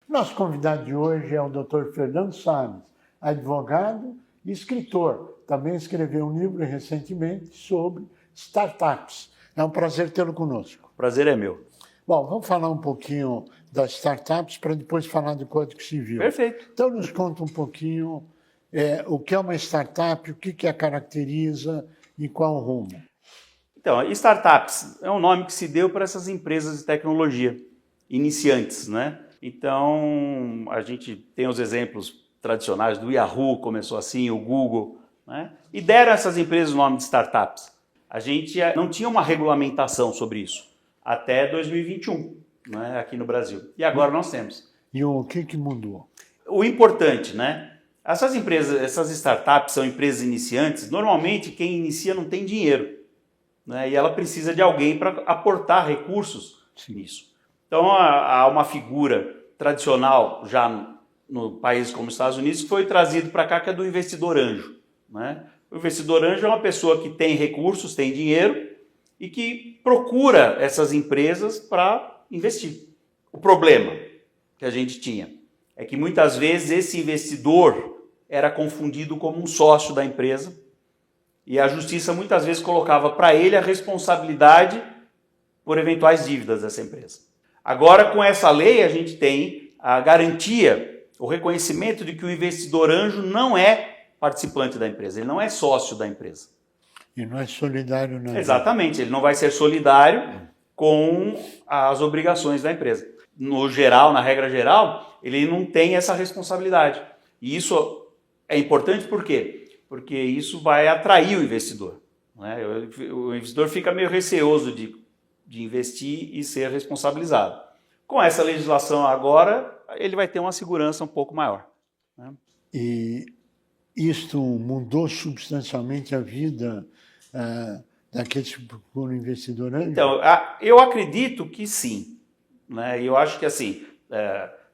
Nosso convidado de hoje é o Dr. Fernando Salles, advogado e escritor. Também escreveu um livro recentemente sobre startups. É um prazer tê-lo conosco. Prazer é meu. Bom, vamos falar um pouquinho das startups para depois falar do Código Civil. Perfeito. Então, nos conta um pouquinho o que é uma startup, o que a caracteriza e qual o rumo. Então, startups é um nome que se deu para essas empresas de tecnologia iniciantes, né? Então, a gente tem os exemplos tradicionais do Yahoo, começou assim, o Google, né? E deram a essas empresas o nome de startups. A gente não tinha uma regulamentação sobre isso até 2021, né, aqui no Brasil. E agora nós temos. E o que mudou? O importante, né? Essas empresas, essas startups são empresas iniciantes. Normalmente, quem inicia não tem dinheiro, né? E ela precisa de alguém para aportar recursos nisso. Então, há uma figura tradicional já no país como os Estados Unidos que foi trazido para cá, que é do investidor anjo, né? O investidor anjo é uma pessoa que tem recursos, tem dinheiro e que procura essas empresas para investir. O problema que a gente tinha é que muitas vezes esse investidor era confundido como um sócio da empresa e a justiça muitas vezes colocava para ele a responsabilidade por eventuais dívidas dessa empresa. Agora, com essa lei, a gente tem a garantia, o reconhecimento de que o investidor anjo não é participante da empresa, ele não é sócio da empresa. E não é solidário, não. Exatamente, ele não vai ser solidário com as obrigações da empresa. No geral, na regra geral, ele não tem essa responsabilidade. E isso é importante por quê? Porque isso vai atrair o investidor, né? O investidor fica meio receoso de investir e ser responsabilizado. Com essa legislação agora, ele vai ter uma segurança um pouco maior, né? E isto mudou substancialmente a vida daqueles que procuram investidor anjo? Então, eu acredito que sim, né? Eu acho que assim,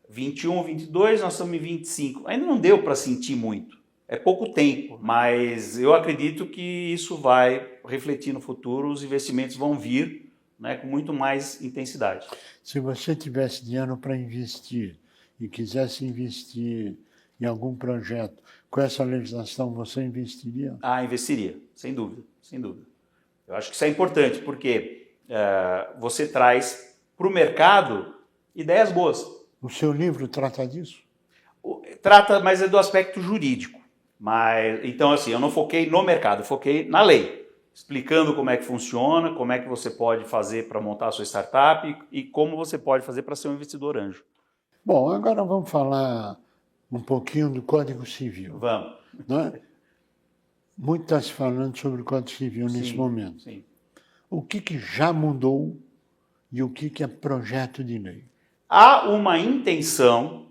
21, 22, nós estamos em 25. Ainda não deu para sentir muito. É pouco tempo, mas eu acredito que isso vai refletir no futuro, os investimentos vão vir, né, com muito mais intensidade. Se você tivesse dinheiro para investir e quisesse investir em algum projeto, com essa legislação você investiria? Investiria, sem dúvida, sem dúvida. Eu acho que isso é importante, porque você traz para o mercado ideias boas. O seu livro trata disso? Trata, mas é do aspecto jurídico. Então, assim, eu não foquei no mercado, eu foquei na lei, explicando como é que funciona, como é que você pode fazer para montar a sua startup e como você pode fazer para ser um investidor anjo. Bom, agora vamos falar um pouquinho do Código Civil. Vamos. Não é? Muito está se falando sobre o Código Civil nesse momento. Sim. O que já mudou e o que é projeto de lei? Há uma intenção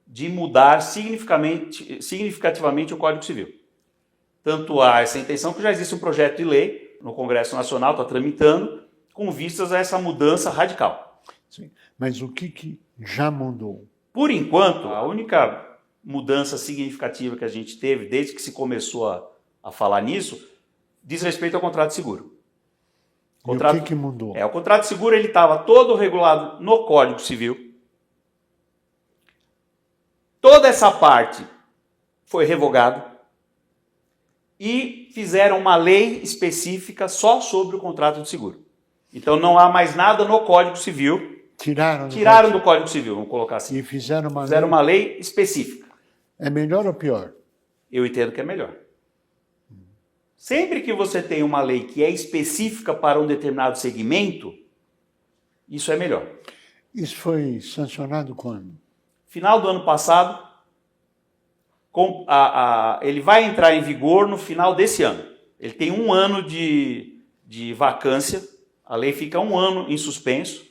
de mudar significativamente o Código Civil. Tanto há essa intenção que já existe um projeto de lei no Congresso Nacional, está tramitando, com vistas a essa mudança radical. Sim. Mas o que já mudou? Por enquanto, a única mudança significativa que a gente teve, desde que se começou a falar nisso, diz respeito ao contrato de seguro. E o que mudou? O contrato de seguro estava todo regulado no Código Civil. Toda essa parte foi revogada e fizeram uma lei específica só sobre o contrato de seguro. Então não há mais nada no Código Civil. Tiraram do Código Civil, vamos colocar assim. E fizeram uma lei específica. É melhor ou pior? Eu entendo que é melhor. Sempre que você tem uma lei que é específica para um determinado segmento, isso é melhor. Isso foi sancionado quando? Final do ano passado, ele vai entrar em vigor no final desse ano. Ele tem 1 ano de vacância, a lei fica 1 ano em suspenso,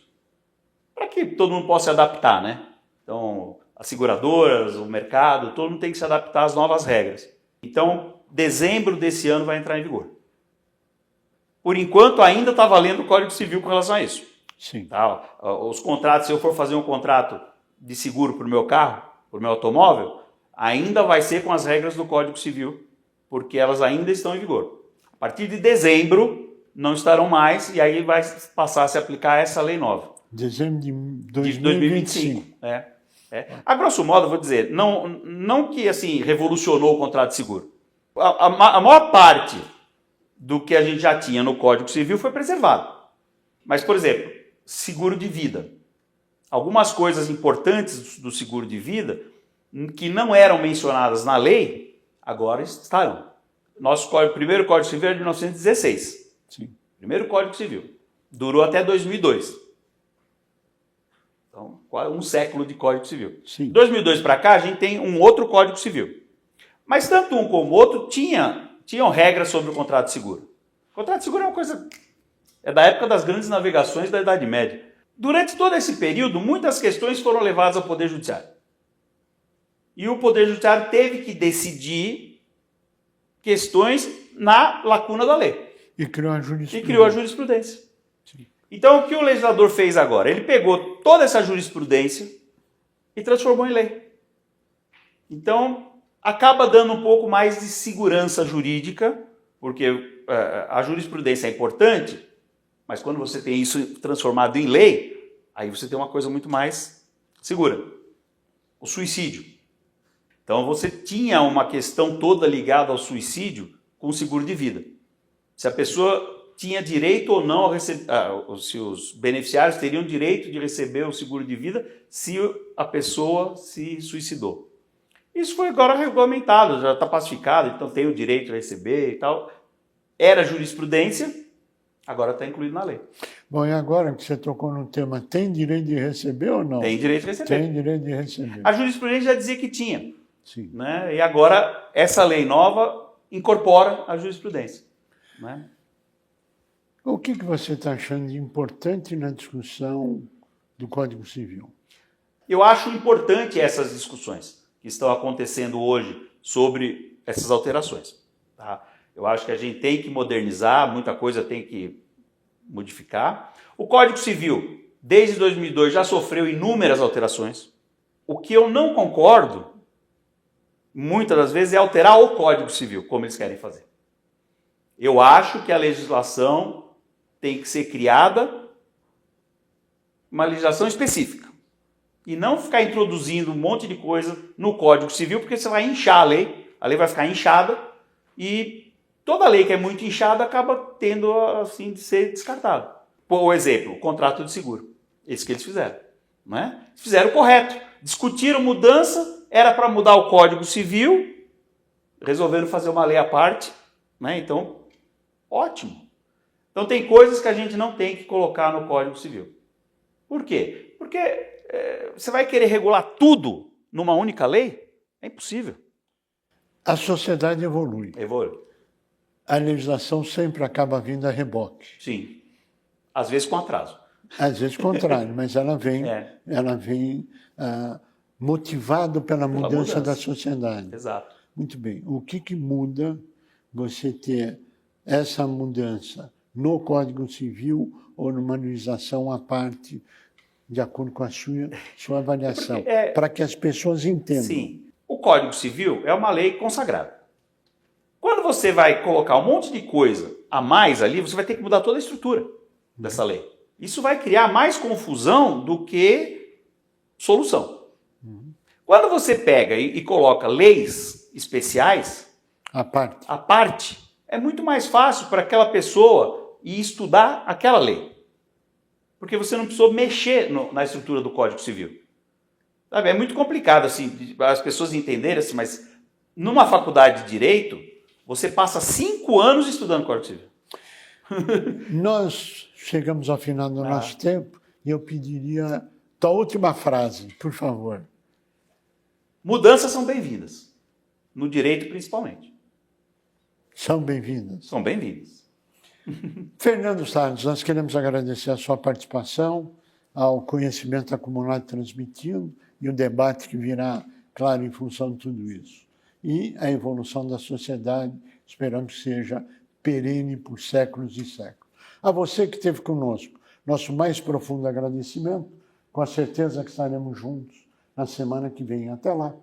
para que todo mundo possa se adaptar, né? Então, as seguradoras, o mercado, todo mundo tem que se adaptar às novas regras. Então, dezembro desse ano vai entrar em vigor. Por enquanto, ainda está valendo o Código Civil com relação a isso. Sim. Tá? Os contratos, se eu for fazer um contrato de seguro para o meu carro, para o meu automóvel, ainda vai ser com as regras do Código Civil, porque elas ainda estão em vigor. A partir de dezembro, não estarão mais, e aí vai passar a se aplicar essa lei nova. Dezembro de 2025. É. A grosso modo, eu vou dizer, não que assim revolucionou o contrato de seguro. A maior parte do que a gente já tinha no Código Civil foi preservado. Mas, por exemplo, seguro de vida. Algumas coisas importantes do seguro de vida que não eram mencionadas na lei, agora estarão. Nosso primeiro Código Civil é de 1916. Sim. Primeiro Código Civil. Durou até 2002. Então, quase um século de Código Civil. Sim. De 2002 para cá, a gente tem um outro Código Civil. Mas tanto um como o outro tinham regras sobre o contrato de seguro. O contrato de seguro é uma coisa... É da época das grandes navegações da Idade Média. Durante todo esse período, muitas questões foram levadas ao Poder Judiciário. E o Poder Judiciário teve que decidir questões na lacuna da lei. E criou a jurisprudência. E criou a jurisprudência. Sim. Então, o que o legislador fez agora? Ele pegou toda essa jurisprudência e transformou em lei. Então, acaba dando um pouco mais de segurança jurídica, porque a jurisprudência é importante, mas quando você tem isso transformado em lei, aí você tem uma coisa muito mais segura. O suicídio. Então você tinha uma questão toda ligada ao suicídio com o seguro de vida. Se a pessoa tinha direito ou não a receber, se os beneficiários teriam direito de receber o seguro de vida se a pessoa se suicidou. Isso foi agora regulamentado, já está pacificado, então tem o direito de receber e tal. Era jurisprudência, agora está incluído na lei. Bom, e agora que você tocou no tema, tem direito de receber ou não? Tem direito de receber. Tem direito de receber. A jurisprudência já dizia que tinha. Sim. Né? E agora essa lei nova incorpora a jurisprudência. Né? O que você está achando de importante na discussão do Código Civil? Eu acho importante essas discussões que estão acontecendo hoje sobre essas alterações. Tá? Eu acho que a gente tem que modernizar, muita coisa tem que modificar. O Código Civil, desde 2002, já sofreu inúmeras alterações. O que eu não concordo, muitas das vezes, é alterar o Código Civil, como eles querem fazer. Eu acho que a legislação tem que ser criada, uma legislação específica. E não ficar introduzindo um monte de coisa no Código Civil, porque você vai inchar a lei vai ficar inchada, e toda lei que é muito inchada acaba tendo, assim, de ser descartada. Por exemplo, o contrato de seguro. Esse que eles fizeram. Né? Fizeram o correto. Discutiram mudança, era para mudar o Código Civil, resolveram fazer uma lei à parte. Né? Então, ótimo. Então tem coisas que a gente não tem que colocar no Código Civil. Por quê? Porque você vai querer regular tudo numa única lei? É impossível. A sociedade evolui. Evolui. A legislação sempre acaba vindo a reboque. Sim. Às vezes com atraso. Às vezes contrário, mas ela vem, motivado pela mudança da sociedade. Exato. Muito bem. O que muda você ter essa mudança no Código Civil ou numa legislação à parte, de acordo com a sua avaliação, para que as pessoas entendam? Sim. O Código Civil é uma lei consagrada. Quando você vai colocar um monte de coisa a mais ali, você vai ter que mudar toda a estrutura dessa lei. Isso vai criar mais confusão do que solução. Quando você pega e coloca leis especiais, à parte, é muito mais fácil para aquela pessoa ir estudar aquela lei. Porque você não precisou mexer na estrutura do Código Civil. Sabe, é muito complicado assim, as pessoas entenderem, assim, mas numa faculdade de Direito, você passa 5 anos estudando Código Civil. Nós chegamos ao final do nosso tempo e eu pediria tua última frase, por favor. Mudanças são bem-vindas. No direito, principalmente. São bem-vindas. São bem-vindas. Fernando Salles, nós queremos agradecer a sua participação, ao conhecimento acumulado e transmitido e o debate que virá, claro, em função de tudo isso. E a evolução da sociedade, esperamos que seja perene por séculos e séculos. A você que esteve conosco, nosso mais profundo agradecimento, com a certeza que estaremos juntos na semana que vem. Até lá.